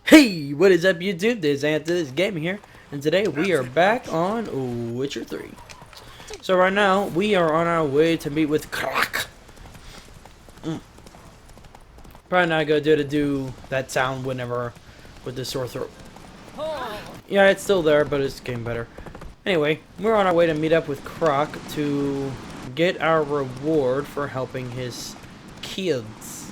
Hey, what is up YouTube? This is Anthony's Gaming here, and today we are back on Witcher 3. So right now, we are on our way to meet with Crach. Probably not good to do that sound whenever with the sore throat. Yeah, it's still there, but it's getting better. Anyway, we're on our way to meet up with Crach to get our reward for helping his kids.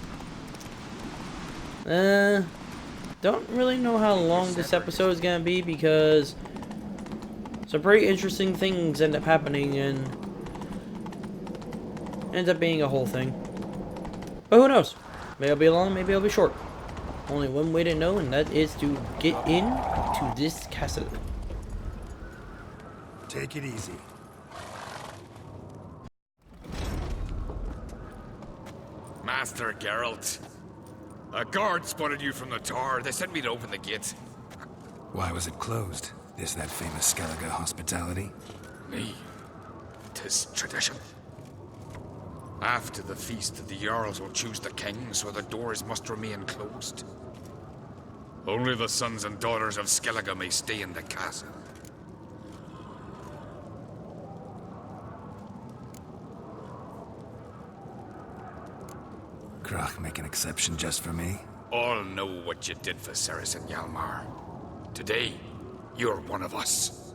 Don't really know how long this episode is gonna be because some pretty interesting things end up happening and ends up being a whole thing. But who knows? Maybe it'll be long, maybe it'll be short. Only one way to know, and that is to get into this castle. Take it easy. Master Geralt. A guard spotted you from the tower. They sent me to open the gate. Why was it closed? Is that famous Skellige hospitality? Me? 'Tis tradition. After the feast, the Jarls will choose the king, so the doors must remain closed. Only the sons and daughters of Skellige may stay in the castle. Crach make an exception just for me? All know what you did for Cerys and Hjalmar. Today, you're one of us.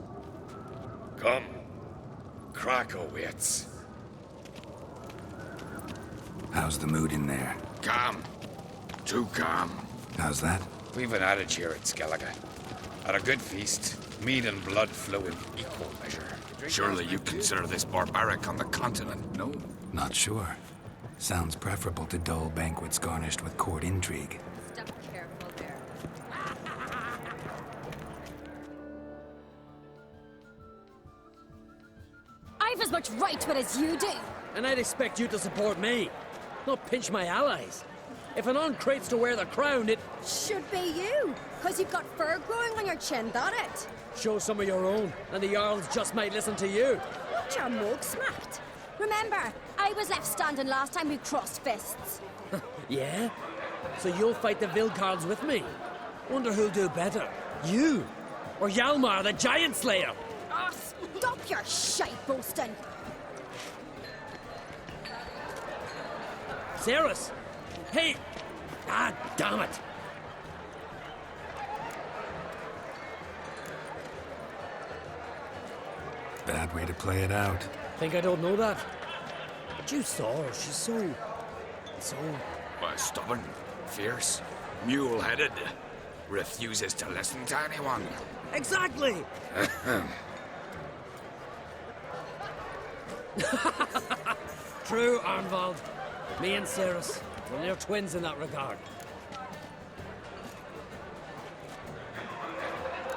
Come. Crach awaits. How's the mood in there? Calm. Too calm. How's that? We've an adage here at Skellige. At a good feast, mead and blood flow in equal measure. Surely you consider this barbaric on the continent, no? Not sure. Sounds preferable to dull banquets garnished with court intrigue. Step careful there. I've as much right to it as you do. And I'd expect you to support me, not pinch my allies. If an An Craite's to wear the crown, it Should be you, because you've got fur growing on your chin, that it? shows some of your own, and the Jarls just might listen to you. What your mug smacked? Remember, I was left standing last time we crossed fists. Yeah? So you'll fight the Vilcards with me? Wonder who'll do better, you or Hjalmar the Giant Slayer? Oh, stop your shite boasting. Cerys? Hey! Ah, damn it! Bad way to play it out. Think I don't know that? But you saw her, she's so... Why, stubborn, fierce, mule-headed. Refuses to listen to anyone. Exactly! True, Arnvald. Me and Cerys, we're near twins in that regard.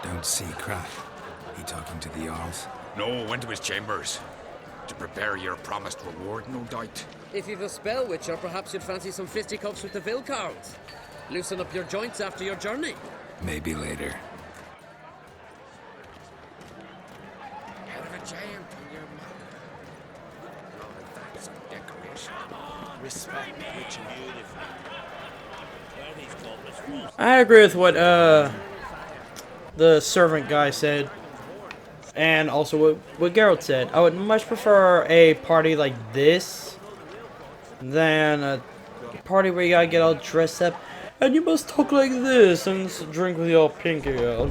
Don't see Crach. He talking to the Jarls? No, went to his chambers. To prepare your promised reward, no doubt. If you've a spell, Witcher, perhaps you'd fancy some fisticuffs with the Vilcards. Loosen up your joints after your journey. Maybe later. Head of a giant in your mouth. Oh, that's a decoration. Respect Witcher. I agree with what the servant guy said. And also what Geralt said. I would much prefer a party like this than a party where you gotta get all dressed up and you must talk like this and drink with your pinky out.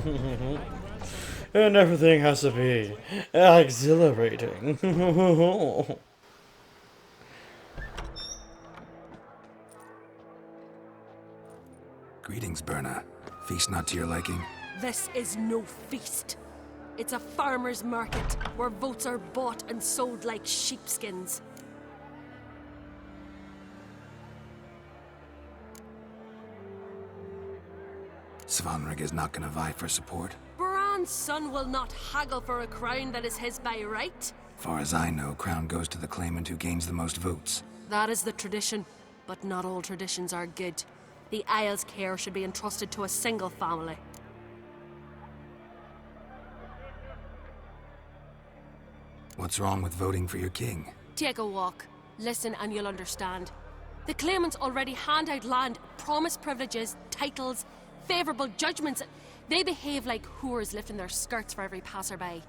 And everything has to be exhilarating. Greetings, Berna. Feast not to your liking? This is no feast. It's a farmer's market where votes are bought and sold like sheepskins. Svanrig is not gonna vie for support? Bran's son will not haggle for a crown that is his by right. Far as I know, crown goes to the claimant who gains the most votes. That is the tradition, but not all traditions are good. The Isle's care should be entrusted to a single family. What's wrong with voting for your king? Take a walk, listen and you'll understand. The claimants already hand out land, promise privileges, titles, favourable judgments. They behave like whores lifting their skirts for every passerby.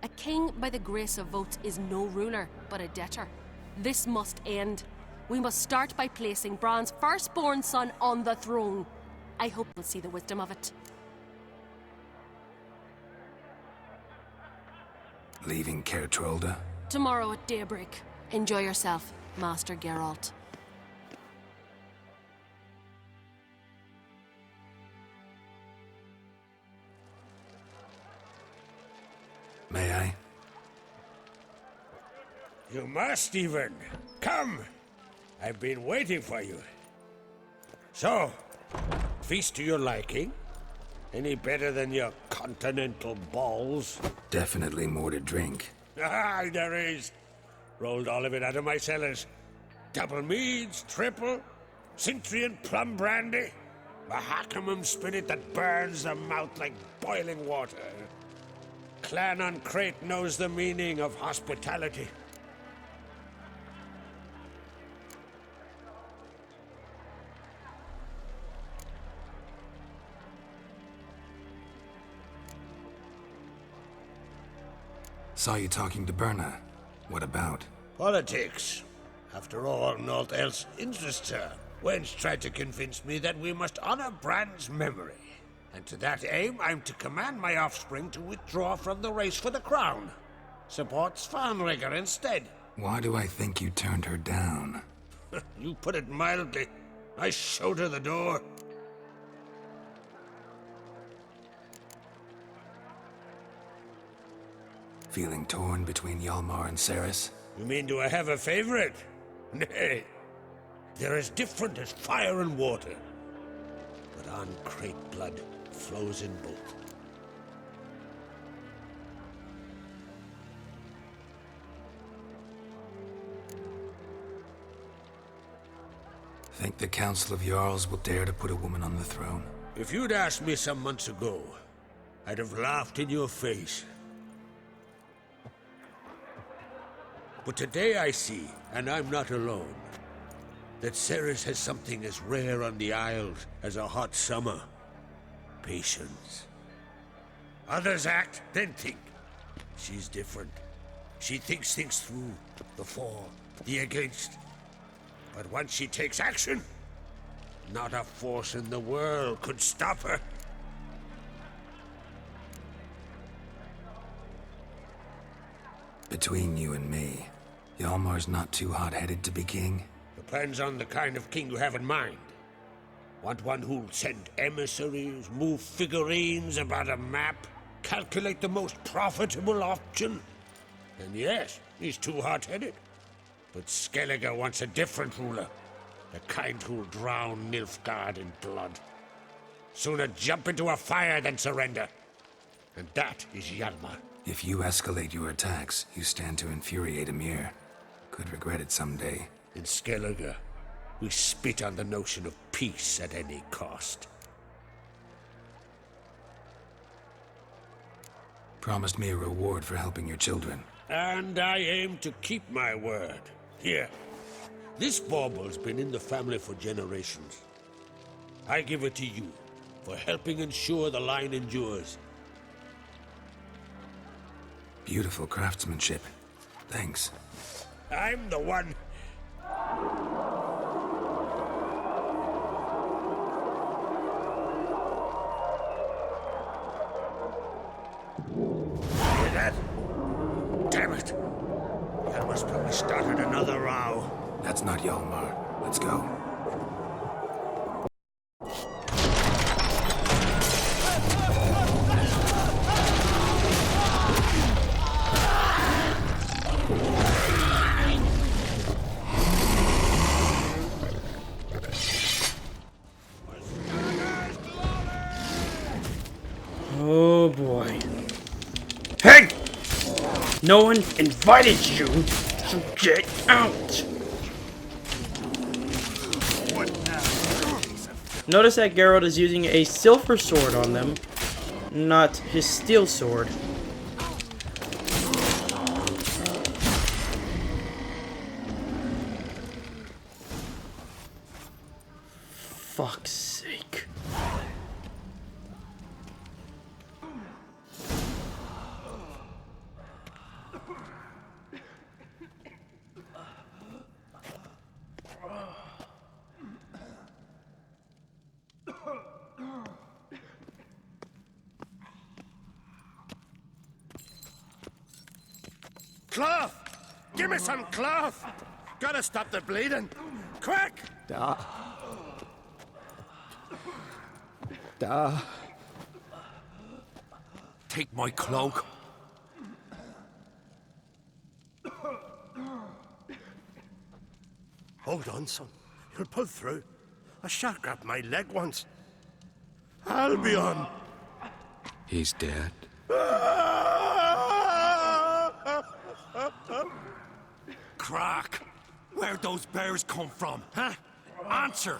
A king by the grace of votes is no ruler, but a debtor. This must end. We must start by placing Bran's firstborn son on the throne. I hope you'll see the wisdom of it. Leaving Caer Trolda? Tomorrow at daybreak. Enjoy yourself, Master Geralt. May I? You must even. Come! I've been waiting for you. So, feast to your liking? Any better than your continental balls? Definitely more to drink. Ah, there is. Rolled all of it out of my cellars. Double meads, triple, Cintrian plum brandy, Mahakimum spirit that burns the mouth like boiling water. Crach An Craite knows the meaning of hospitality. Saw you talking to Berna. What about? Politics. After all, naught else interests her. Wench tried to convince me that we must honor Bran's memory. And to that aim, I'm to command my offspring to withdraw from the race for the crown. Support Svanrigger instead. Why do I think you turned her down? You put it mildly. I showed her the door. Feeling torn between Hjalmar and Cerys? You mean, do I have a favorite? Nay. They're as different as fire and water. But An Craite blood flows in both. Think the Council of Jarls will dare to put a woman on the throne? If you'd asked me some months ago, I'd have laughed in your face. But today I see, and I'm not alone, that Cerys has something as rare on the Isles as a hot summer. Patience. Others act, then think. She's different. She thinks things through, the for, the against. But once she takes action, not a force in the world could stop her. Between you and me, Hjalmar's not too hot-headed to be king? Depends on the kind of king you have in mind. Want one who'll send emissaries, move figurines about a map, calculate the most profitable option? And yes, he's too hot-headed. But Skellige wants a different ruler. The kind who'll drown Nilfgaard in blood. Sooner jump into a fire than surrender. And that is Hjalmar. If you escalate your attacks, you stand to infuriate Emir. Could regret it someday. In Skellige, we spit on the notion of peace at any cost. Promised me a reward for helping your children. And I aim to keep my word. Here, this bauble's been in the family for generations. I give it to you for helping ensure the line endures. Beautiful craftsmanship. Thanks. I'm the one. Hear that? Damn it. Hjalmar's probably started another row. That's not Hjalmar. Let's go. No one invited you, so get out! Notice that Geralt is using a silver sword on them, not his steel sword. Fuck's sake. Cloth! Give me some cloth! Gotta stop the bleeding! Quick! Take my cloak. Hold on, son. You'll pull through. A shark grabbed my leg once. Albion! He's dead. Crach, where'd those bears come from, huh? Answer,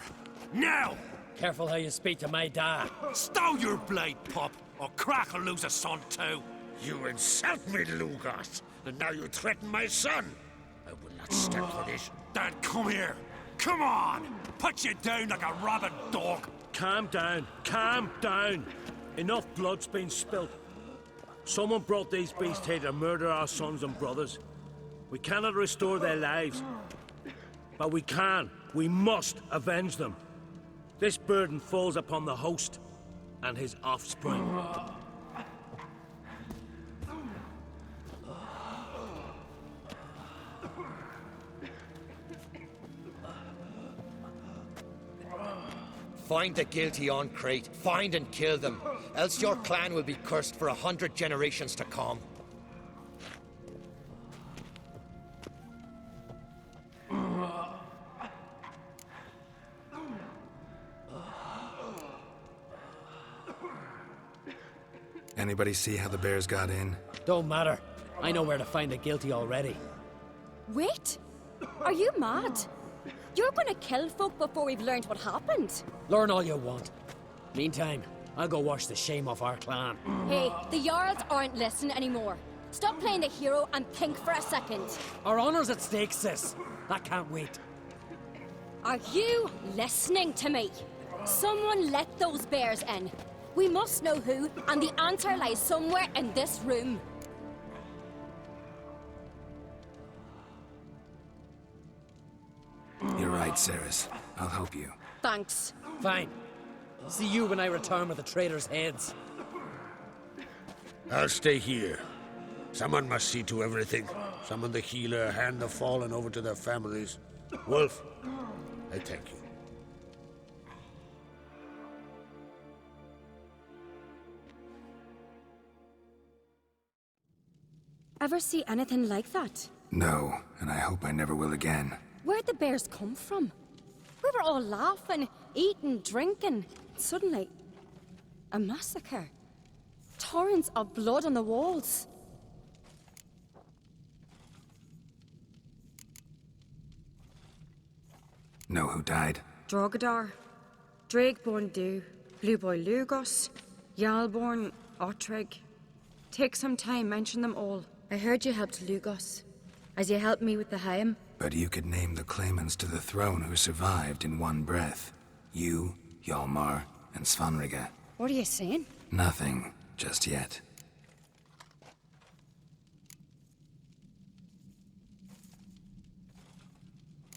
now! Careful how you speak to my dad. Stow your blade, pup, or Crach will lose a son too. You insult me, Lugos, and now you threaten my son. I will not stand for this. Then come here. Come on! Put you down like a rabid dog. Calm down. Calm down. Enough blood's been spilt. Someone brought these beasts here to murder our sons and brothers. We cannot restore their lives. But we can. We must avenge them. This burden falls upon the host and his offspring. Find the guilty on Craite. Find and kill them. Else your clan will be cursed for 100 generations to come. Anybody see how the bears got in? Don't matter. I know where to find the guilty already. Wait! Are you mad? You're gonna kill folk before we've learned what happened. Learn all you want. Meantime, I'll go wash the shame off our clan. Hey, the Jarls aren't listening anymore. Stop playing the hero and think for a second. Our honor's at stake, sis. That can't wait. Are you listening to me? Someone let those bears in. We must know who, and the answer lies somewhere in this room. You're right, Cerys. I'll help you. Thanks. Fine. See you when I return with the traitors' heads. I'll stay here. Someone must see to everything. Summon the healer, hand the fallen over to their families. Wolf, I thank you. Ever see anything like that? No, and I hope I never will again. Where'd the bears come from? We were all laughing, eating, drinking. Suddenly, a massacre. Torrents of blood on the walls. Know who died? Drogadar, Drakeborn Du, Blue Boy Lugos, Yalborn, Ottrig. Take some time, mention them all. I heard you helped Lugos, as you helped me with the Haim. But you could name the claimants to the throne who survived in one breath. You, Hjalmar, and Svanrige. What are you saying? Nothing, just yet.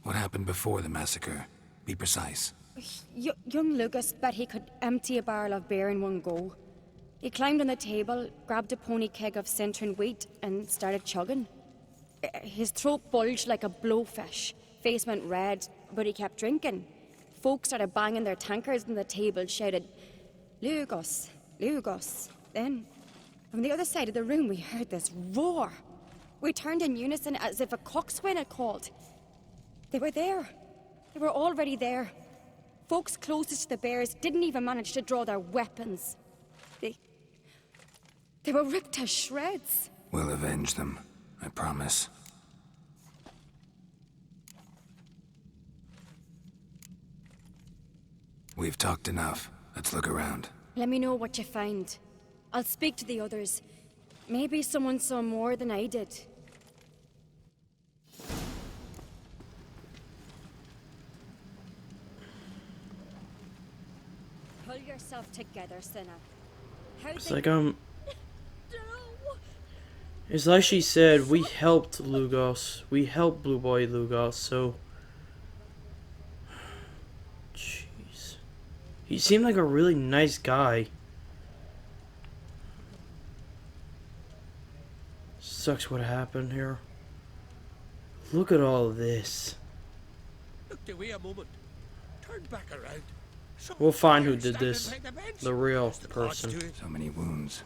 What happened before the massacre? Be precise. Young Lucas bet he could empty a barrel of beer in one go. He climbed on the table, grabbed a pony keg of Centron wheat, and started chugging. His throat bulged like a blowfish, face went red, but he kept drinking. Folk started banging their tankards on the table, shouted, Lugos, Lugos. Then, from the other side of the room, we heard this roar. We turned in unison as if a coxswain had called. They were there. They were already there. Folks closest to the bears didn't even manage to draw their weapons. They were ripped to shreds. We'll avenge them. I promise. We've talked enough. Let's look around. Let me know what you find. I'll speak to the others. Maybe someone saw more than I did. Pull yourself together, Sinner. It's like it's like she said, we helped Lugos. We helped Blue Boy Lugos, so jeez. He seemed like a really nice guy. Sucks what happened here. Look at all this. Look away a moment. Turn back around. We'll find who did this. The real person. So many wounds.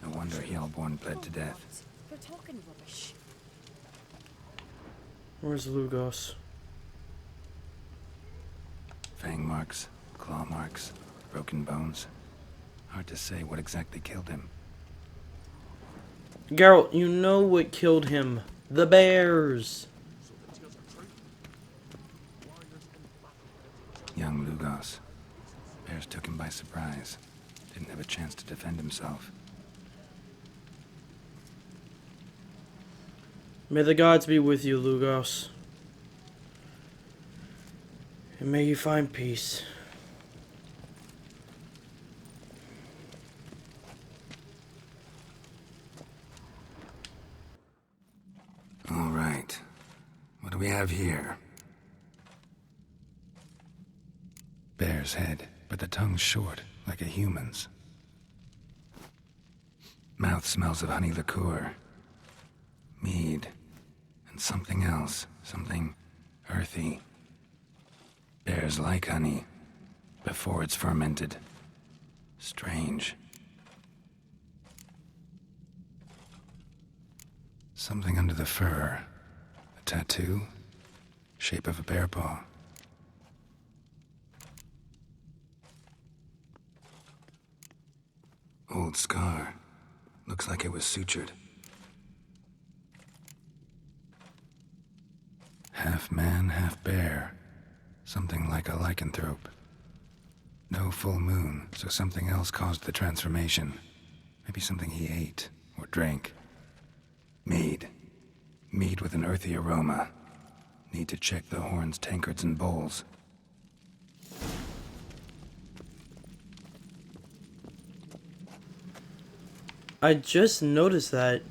No wonder Hellborn bled to death. You're talking rubbish. Where's Lugos? Fang marks, claw marks, broken bones. Hard to say what exactly killed him. Geralt, you know what killed him. The bears. Young Lugos. Bears took him by surprise. Didn't have a chance to defend himself. May the gods be with you, Lugos. And may you find peace. All right. What do we have here? Bear's head, but the tongue's short, like a human's. Mouth smells of honey liqueur. Mead. And something else. Something earthy. Bears like honey. Before it's fermented. Strange. Something under the fur. A tattoo. Shape of a bear paw. Old scar. Looks like it was sutured. Half man, half bear. Something like a lycanthrope. No full moon, so something else caused the transformation. Maybe something he ate or drank. Mead. Mead with an earthy aroma. Need to check the horns, tankards, and bowls. I just noticed that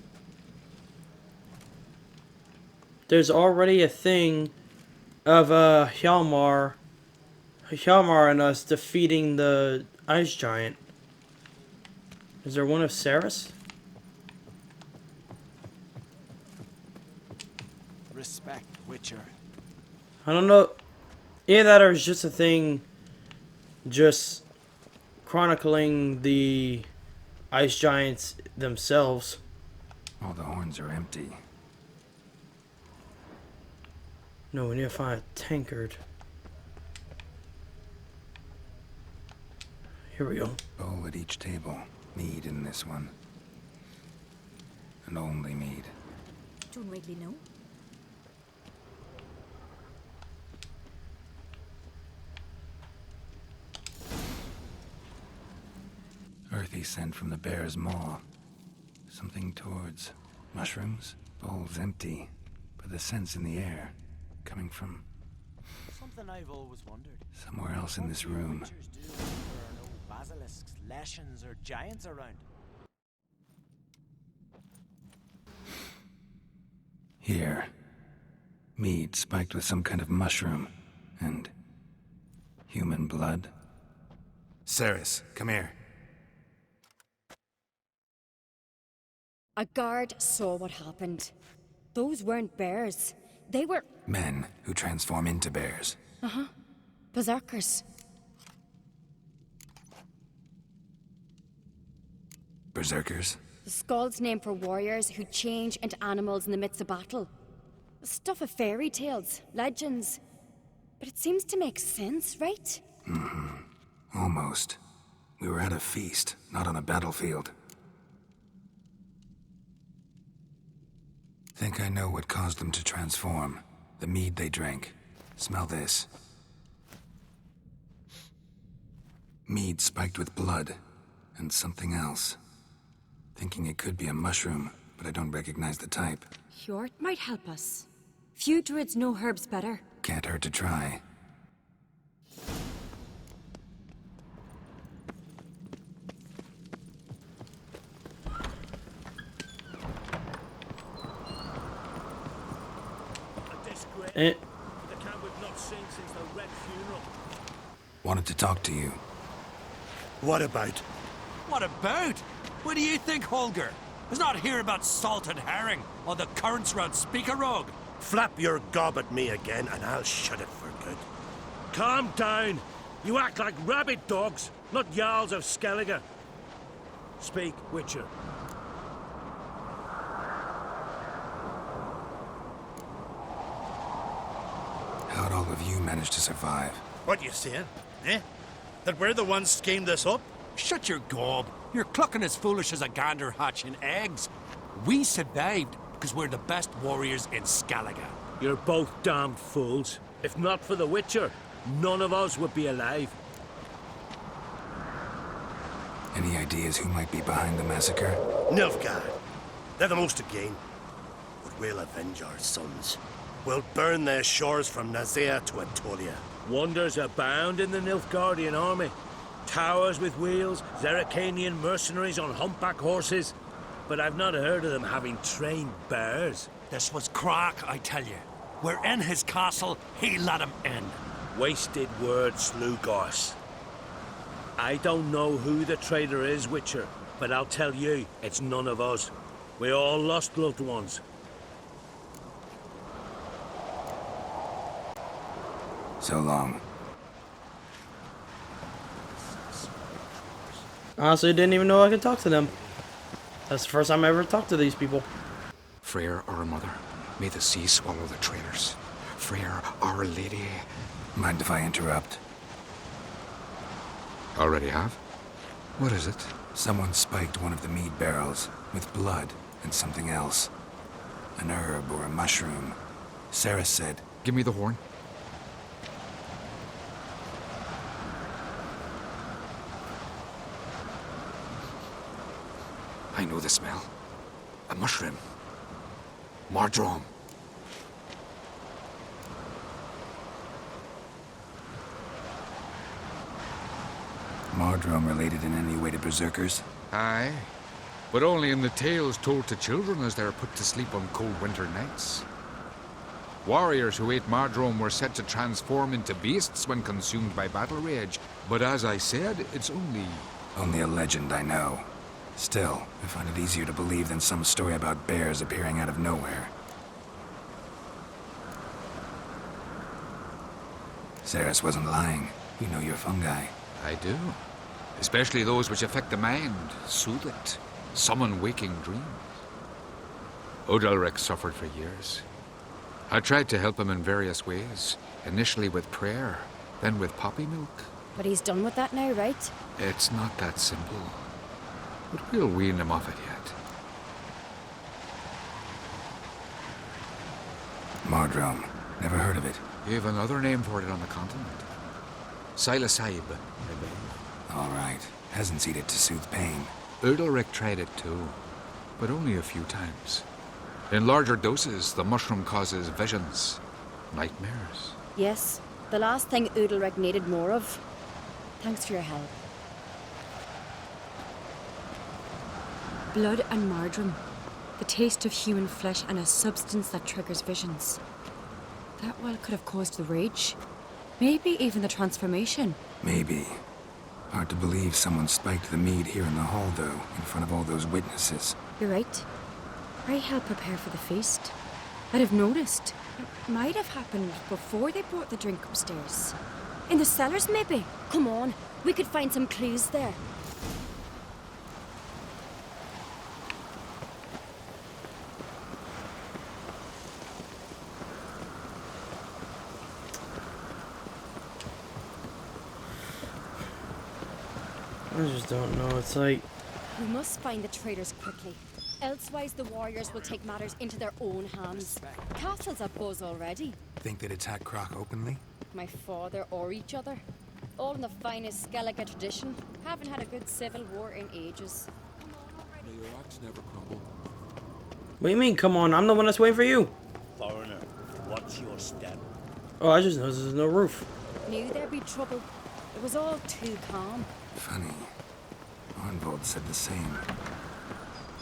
there's already a thing of Hjalmar and us defeating the ice giant. Is there one of Cerys? Respect, Witcher. I don't know. Either that or it's just a thing just chronicling the ice giants themselves. All the horns are empty. No, we need to find a tankard. Here we go. Bowl at each table. Mead in this one. And only mead. Don't rightly know. Earthy scent from the bear's maw. Something towards mushrooms. Bowl's empty, but the scent's in the air. Coming from Something I've always wondered. somewhere else in this room. What do witchers do when there are no basilisks, leshens, or giants around? Here. Mead spiked with some kind of mushroom. And human blood. Cerys, come here. A guard saw what happened. Those weren't bears. They were Men who transform into bears. berserkers. Berserkers? The Skald's name for warriors who change into animals in the midst of battle. Stuff of fairy tales, legends. But it seems to make sense, right? Almost. We were at a feast, not on a battlefield. Think I know what caused them to transform. The mead they drank. Smell this. Mead spiked with blood. And something else. Thinking it could be a mushroom, but I don't recognize the type. Hjort might help us. Few druids know herbs better. Can't hurt to try. Eh. The camp we've not seen since the Red Funeral. Wanted to talk to you. What about? What about? What do you think, Holger? Is not here about salted herring or the currents round Speakerog. Flap your gob at me again and I'll shut it for good. Calm down. You act like rabid dogs, not Jarls of Skellige. Speak, Witcher. How'd all of you manage to survive? What you saying? Eh? That we're the ones schemed this up? Shut your gob. You're clucking as foolish as a gander hatching eggs. We survived because we're the best warriors in Skellige. You're both damned fools. If not for the Witcher, none of us would be alive. Any ideas who might be behind the massacre? Nilfgaard. They're the most again. But we'll avenge our sons. We'll burn their shores from Nazea to Atolia. Wonders abound in the Nilfgaardian army. Towers with wheels, Zerrikanian mercenaries on humpback horses. But I've not heard of them having trained bears. This was Crach, I tell you. We're in his castle, he let him in. Wasted words, Slugos. I don't know who the traitor is, Witcher, but I'll tell you, it's none of us. We all lost loved ones. So long. Honestly, didn't even know I could talk to them. That's the first time I ever talked to these people. Freyr, our mother, may the sea swallow the traitors. Freyr, our lady. Mind if I interrupt? Already have? What is it? Someone spiked one of the mead barrels with blood and something else. An herb or a mushroom. Cerys said, Give me the horn. I know the smell. A mushroom. Mardrome. Mardrome related in any way to berserkers? Aye. But only in the tales told to children as they're put to sleep on cold winter nights. Warriors who ate Mardrome were said to transform into beasts when consumed by battle rage. But as I said, it's only... Only a legend, I know. Still, I find it easier to believe than some story about bears appearing out of nowhere. Cerys wasn't lying. You know your fungi. I do. Especially those which affect the mind, soothe it, summon waking dreams. Odalric suffered for years. I tried to help him in various ways, initially with prayer, then with poppy milk. But he's done with that now, right? It's not that simple. But we'll wean him off it yet. Mardrome. Never heard of it. You have another name for it on the continent. Psilocybe, I believe. All right. Hasn't seen it to soothe pain. Udalric tried it too, but only a few times. In larger doses, the mushroom causes visions, nightmares. Yes, the last thing Udalric needed more of. Thanks for your help. Blood and Mardrome. The taste of human flesh and a substance that triggers visions. That well could have caused the rage. Maybe even the transformation. Maybe. Hard to believe someone spiked the mead here in the hall, though, in front of all those witnesses. You're right. I helped prepare for the feast. I'd have noticed. It might have happened before they brought the drink upstairs. In the cellars, maybe? Come on, we could find some clues there. I just don't know. It's like... We must find the traitors quickly. Elsewise, the warriors will take matters into their own hands. Castle's a buzz already. Think they'd attack Crach openly? My father or each other. All in the finest Skellige tradition. Haven't had a good civil war in ages. May your axe never crumble. What do you mean, come on? I'm the one that's waiting for you. Foreigner, what's your step? Oh, I just noticed there's no roof. Knew there'd be trouble. It was all too calm. Funny. Arnvold said the same.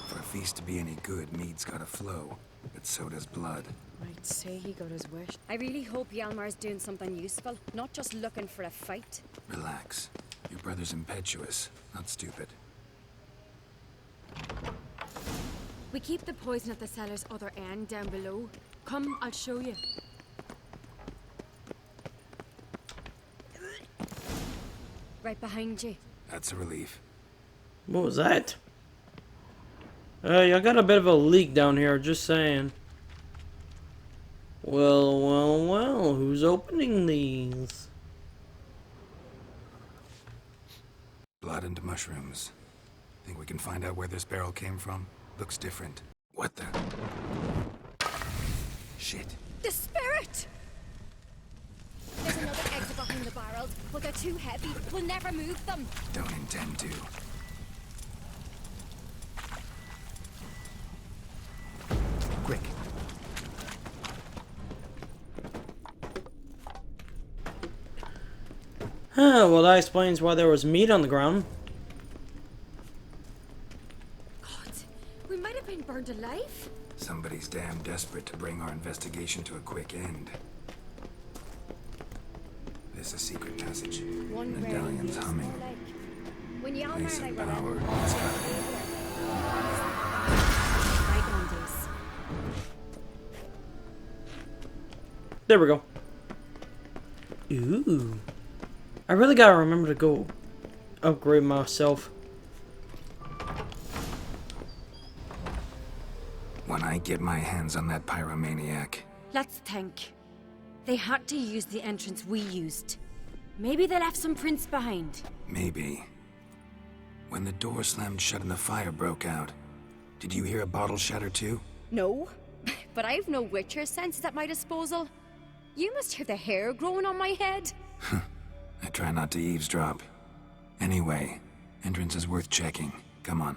For a feast to be any good, mead's gotta flow, but so does blood. I'd say he got his wish. I really hope Hjalmar's doing something useful, not just looking for a fight. Relax. Your brother's impetuous, not stupid. We keep the poison at the cellar's other end down below. Come, I'll show you. Right behind you. That's a relief. What was that? Y'all got a bit of a leak down here, just saying. Well, who's opening these? Blood and mushrooms. Think we can find out where this barrel came from? Looks different. What the? Shit. The spirit! There's another exit behind the barrels, but they're too heavy. We'll never move them. Don't intend to. Quick. Well, that explains why there was meat on the ground. God, we might have been burned alive. Somebody's damn desperate to bring our investigation to a quick end. This a secret passage. One Medallion's humming. When Hjalmar Place and I of were power. out, It's gotta be. bygone days. There we go. Ooh. I really gotta remember to go upgrade myself. When I get my hands on that pyromaniac, Let's think. They had to use the entrance we used. Maybe they left some prints behind. maybe. When the door slammed shut and the fire broke out, did you hear a bottle shatter too? No, but I've no witcher senses at my disposal. You must hear the hair growing on my head. I try not to eavesdrop. Anyway, entrance is worth checking. Come on.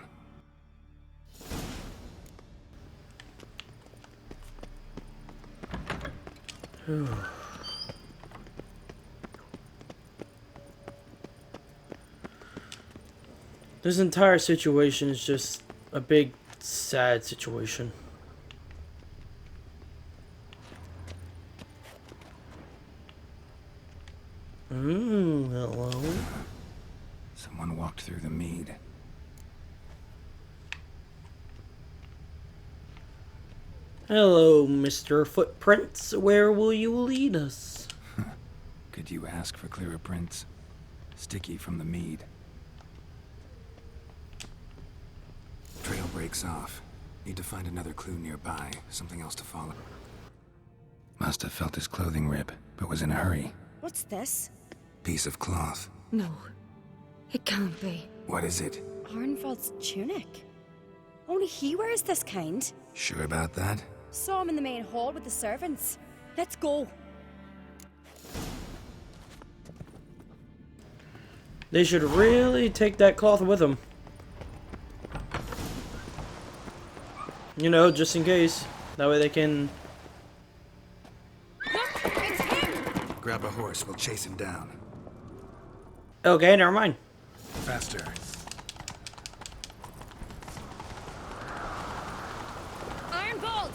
This entire situation is just a big, sad situation. Hello. Someone walked through the mead. Hello, Mr. Footprints. Where will you lead us? Could you ask for clearer prints? Sticky from the mead. Trail breaks off. Need to find another clue nearby. Something else to follow. Must have felt his clothing rip, but was in a hurry. What's this? Piece of cloth. No, it can't be. What is it? Arnvold's tunic. Only he wears this kind. Sure about that? Saw him in the main hall with the servants. Let's go. They should really take that cloth with them. You know, just in case. That way they can... Look, it's him! Grab a horse, we'll chase him down. Okay, never mind. Faster. Arnvold!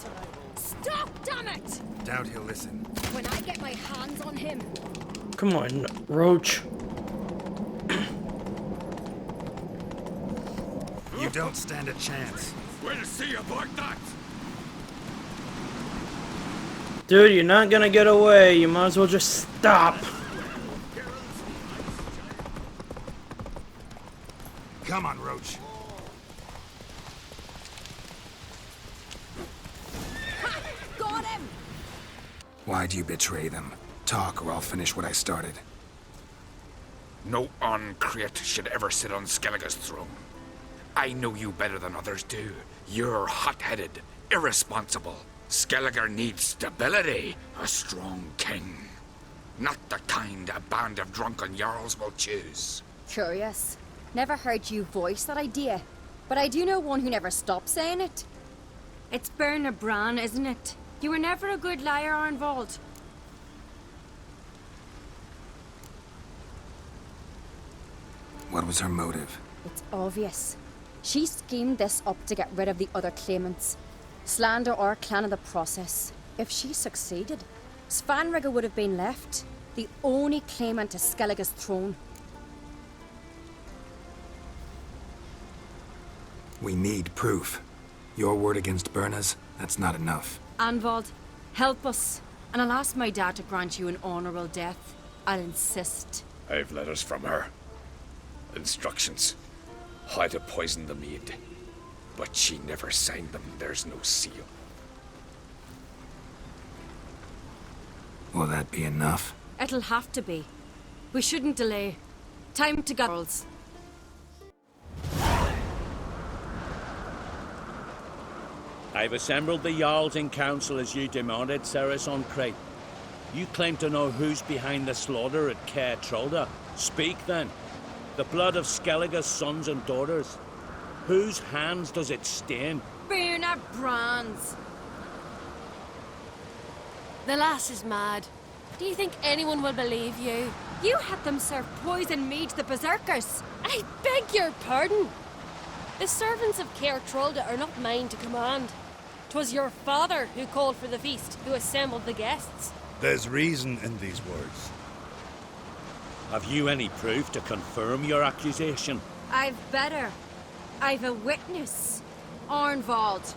Stop, damn it! Doubt he'll listen. When I get my hands on him. Come on, Roach. You don't stand a chance. We'll see about that! Dude, you're not gonna get away. You might as well just stop. Come on, Roach. Ha! Got him! Why'd you betray them? Talk or I'll finish what I started. No An Craite should ever sit on Skellige's throne. I know you better than others do. You're hot-headed, irresponsible. Skelliger needs stability, a strong king. Not the kind a band of drunken Jarls will choose. Curious. Never heard you voice that idea. But I do know one who never stops saying it. It's Bernard Bran, isn't it? You were never a good liar, Arnvald. What was her motive? It's obvious. She schemed this up to get rid of the other claimants. Slander our clan in the process. If she succeeded, Svanrigger would have been left, the only claimant to Skellige's throne. We need proof. Your word against Berna's, that's not enough. Anvald, help us, and I'll ask my dad to grant you an honourable death. I'll insist. I've letters from her. Instructions. How to poison the maid. But she never signed them. There's no seal. Will that be enough? It'll have to be. We shouldn't delay. Time to go, Jarls. I've assembled the Jarls in council as you demanded, Cerys An Craite. You claim to know who's behind the slaughter at Traitor. Speak then. The blood of Skellige's sons and daughters. Whose hands does it stain? Bernard Bran's. The lass is mad. Do you think anyone will believe you? You had them serve poison mead to the berserkers. I beg your pardon. The servants of Traitor are not mine to command. 'Twas your father who called for the feast, who assembled the guests. There's reason in these words. Have you any proof to confirm your accusation? I've better. I've a witness. Arnvald.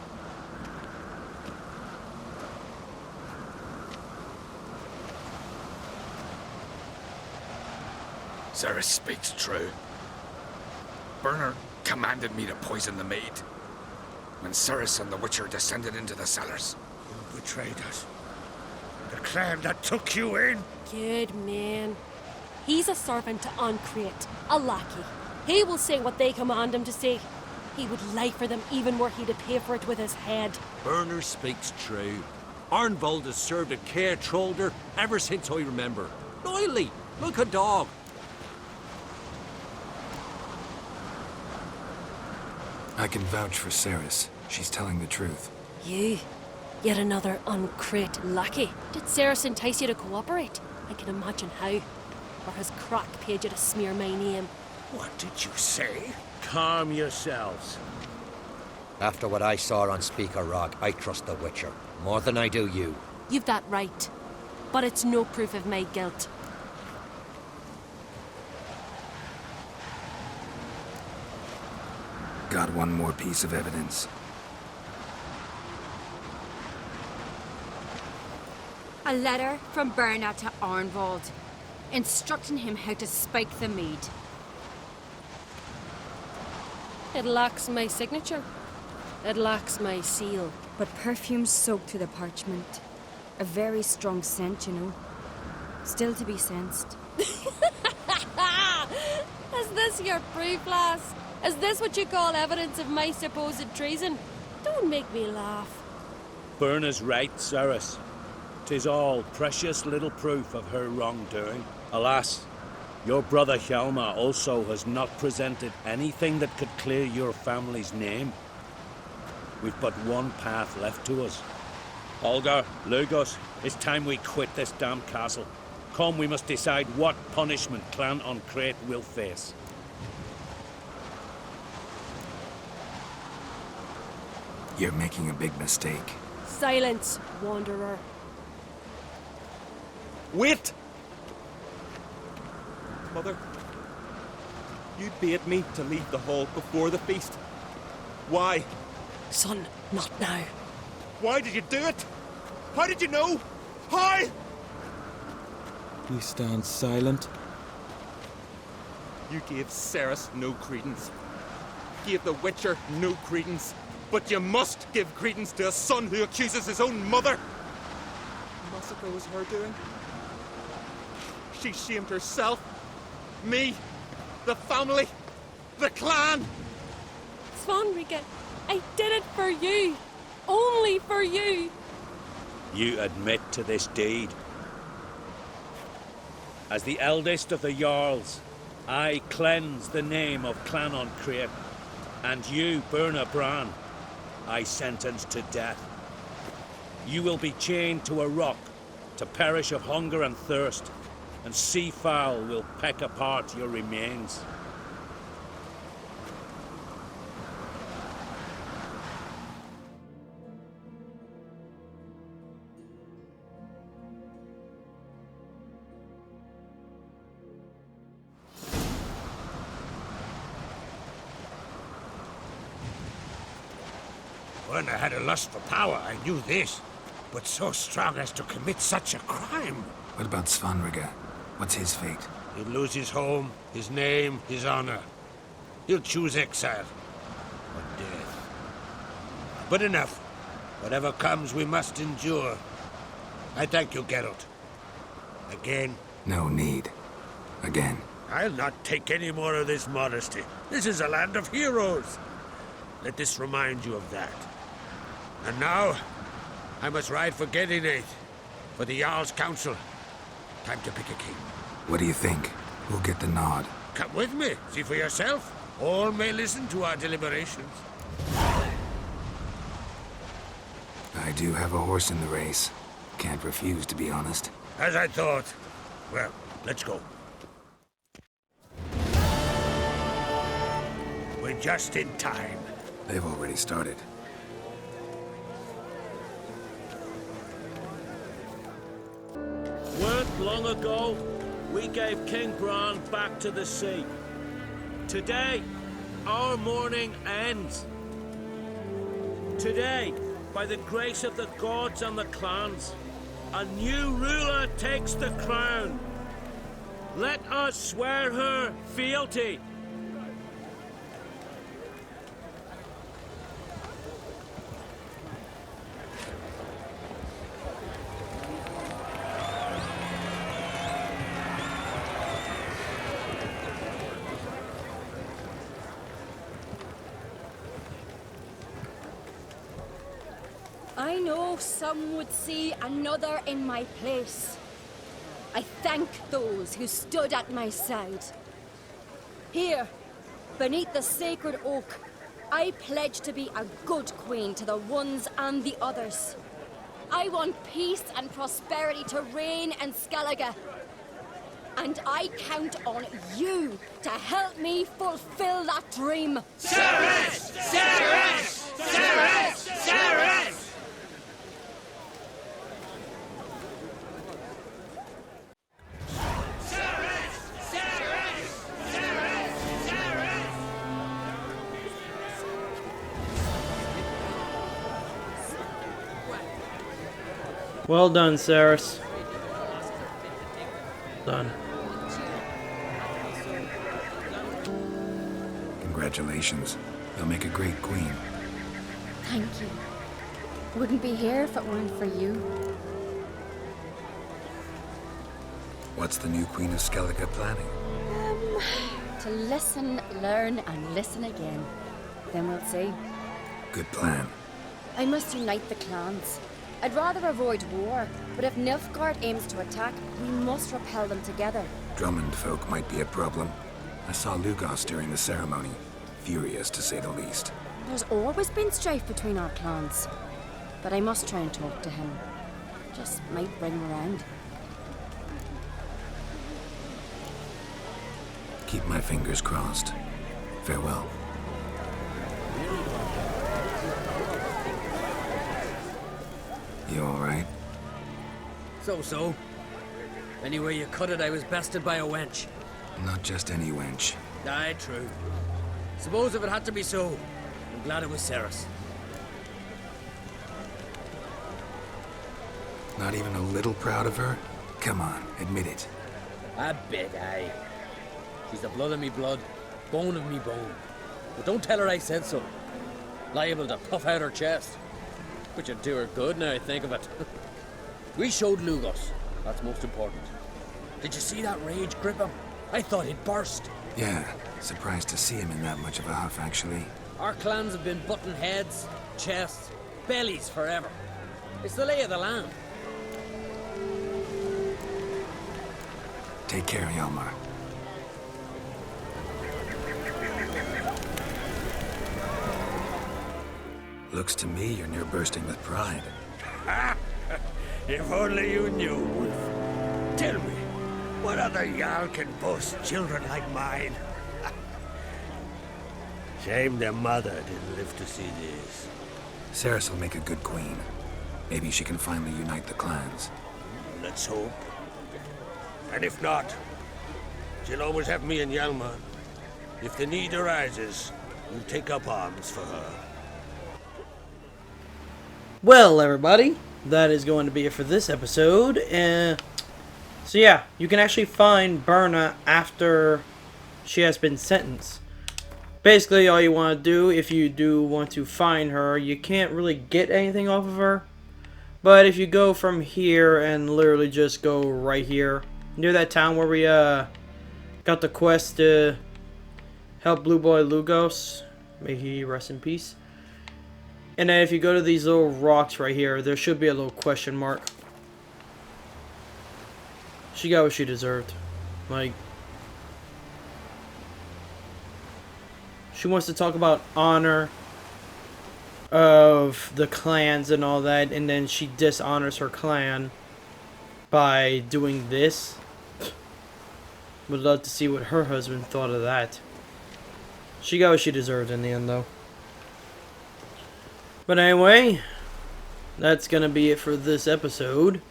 Cerys speaks true. Bernard commanded me to poison the maid. When Cerys and the Witcher descended into the cellars. You betrayed us. The clan that took you in. Good man. He's a servant to An Craite, a lackey. He will say what they command him to say. He would lie for them even were he to pay for it with his head. Bernard speaks true. Arnvald has served at Traitor ever since I remember. Loyally, like a dog. I can vouch for Cerys. She's telling the truth. You? Yet another An Craite lackey. Did Cerys entice you to cooperate? I can imagine how. Or has Crach paid you to smear my name? What did you say? Calm yourselves. After what I saw on Speaker Rock, I trust the Witcher. More than I do you. You've that right. But it's no proof of my guilt. Got one more piece of evidence. A letter from Bernard to Arnvald, instructing him how to spike the mead. It lacks my signature. It lacks my seal. But perfume soaked through the parchment. A very strong scent, you know. Still to be sensed. Is this your proof, lass? Is this what you call evidence of my supposed treason? Don't make me laugh. Berna's right, Cerys. 'Tis all precious little proof of her wrongdoing. Alas, your brother Hjalmar also has not presented anything that could clear your family's name. We've but one path left to us. Holger, Lugos, it's time we quit this damn castle. Come, we must decide what punishment Clan An Craite will face. You're making a big mistake. Silence, wanderer. Wait! Mother, you bade me to leave the hall before the feast. Why? Son, not now. Why did you do it? How did you know? How? You stand silent. You gave Cerys no credence. Gave the Witcher no credence. But you must give credence to a son who accuses his own mother. Massacre was her doing. She shamed herself, me, the family, the clan. Svanrigger, I did it for you. Only for you. You admit to this deed. As the eldest of the Jarls, I cleanse the name of Clan An Craite, and you, Burna Bran, I sentence to death. You will be chained to a rock to perish of hunger and thirst, and sea fowl will peck apart your remains. When I had a lust for power, I knew this. But so strong as to commit such a crime. What about Svanrige? What's his fate? He'll lose his home, his name, his honor. He'll choose exile. Or death. But enough. Whatever comes, we must endure. I thank you, Geralt. Again. No need. Again. I'll not take any more of this modesty. This is a land of heroes. Let this remind you of that. And now, I must ride for Gedinath, for the Jarl's Council. Time to pick a king. What do you think? Who'll get the nod? Come with me, see for yourself. All may listen to our deliberations. I do have a horse in the race. Can't refuse, to be honest. As I thought. Well, let's go. We're just in time. They've already started. Weren't long ago, we gave King Bran back to the sea. Today, our mourning ends. Today, by the grace of the gods and the clans, a new ruler takes the crown. Let us swear her fealty. I know some would see another in my place. I thank those who stood at my side. Here, beneath the sacred oak, I pledge to be a good queen to the ones and the others. I want peace and prosperity to reign in Skellige. And I count on you to help me fulfill that dream. Cerys! Cerys! Cerys! Cerys! Well done, Cerys. Done. Congratulations. You'll make a great queen. Thank you. Wouldn't be here if it weren't for you. What's the new Queen of Skellige planning? To listen, learn, and listen again. Then we'll see. Good plan. I must unite the clans. I'd rather avoid war, but if Nilfgaard aims to attack, we must repel them together. Drummond folk might be a problem. I saw Lugos during the ceremony. Furious, to say the least. There's always been strife between our clans. But I must try and talk to him. Just might bring him around. Keep my fingers crossed. Farewell. You alright? So. Any way you cut it, I was bested by a wench. Not just any wench. Aye, true. Suppose if it had to be so, I'm glad it was Cerys. Not even a little proud of her? Come on, admit it. A bit, aye. She's the blood of me blood, bone of me bone. But don't tell her I said so. Liable to puff out her chest. Which would do her good now I think of it. We showed Lugos. That's most important. Did you see that rage grip him? I thought he'd burst. Yeah, surprised to see him in that much of a huff, actually. Our clans have been butting heads, chests, bellies forever. It's the lay of the land. Take care, Hjalmar. Looks to me you're near bursting with pride. If only you knew, Wolf. Tell me, what other Jarl can boast children like mine? Shame their mother didn't live to see this. Cerys will make a good queen. Maybe she can finally unite the clans. Let's hope. And if not, she'll always have me and Hjalmar. If the need arises, we'll take up arms for her. Well, everybody, that is going to be it for this episode. So yeah, you can actually find Berna after she has been sentenced. Basically, all you want to do, if you do want to find her, you can't really get anything off of her. But if you go from here and literally just go right here, near that town where we got the quest to help Blue Boy Lugos, may he rest in peace. And then if you go to these little rocks right here, there should be a little question mark. She got what she deserved. Like, she wants to talk about honor of the clans and all that, and then she dishonors her clan by doing this. Would love to see what her husband thought of that. She got what she deserved in the end, though. But anyway, that's gonna be it for this episode.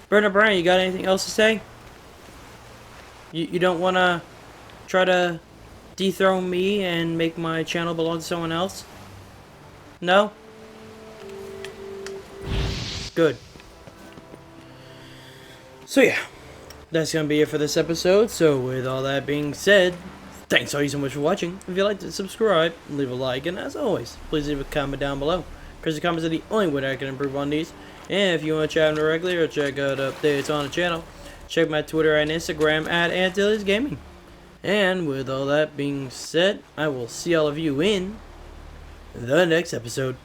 Bernard Bryan, you got anything else to say? You don't want to try to dethrone me and make my channel belong to someone else? No? Good. So yeah, that's gonna be it for this episode. So with all that being said, thanks all you so much for watching. If you like to subscribe, leave a like, and as always, please leave a comment down below, because the comments are the only way that I can improve on these. And if you want to chat directly or check out updates on the channel, check my Twitter and Instagram at Antilles Gaming. And with all that being said, I will see all of you in the next episode.